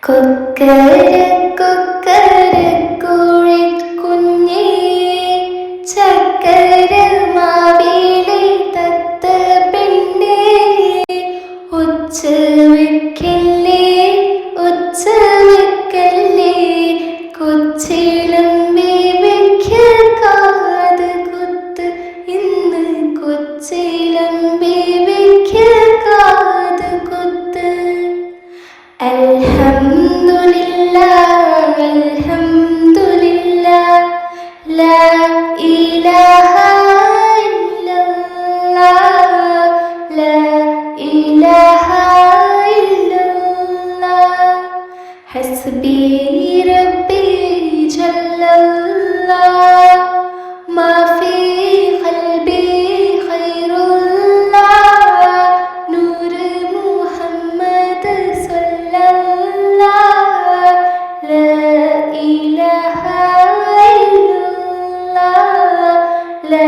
കൊക്കര കൊക്കര കോഴിക്കുഞ്ഞേ, ചക്കര മാവേലി തത്ത പെണ്ണേ, ഒച്ച വെക്കല്ലേ ഒച്ച വെക്കല്ലേ, കൊച്ചിളം വേവിക്ക കാത് കുത്ത്, ഇന്ന് കൊച്ചിളം വേവിക്ക കാത് കുത്ത്. അൽഹംദുലില്ലാഹ് അൽഹംദുലില്ലാഹ്, ലാ ഇലാഹ ഇല്ലല്ലാഹ്, ലാ ഇലാഹ ഇല്ലല്ലാഹ്, ഹസ്ബി റബ്ബി ജല്ലല്ലാഹ്, മാ ഫീ ഖൽബി ഖൈറുല്ലാഹ്, നൂറ് മുഹമ്മദ് സല്ലല്ലാഹ്, ലാ ഇലാഹ ഇല്ലല്ലാഹ്, ലാ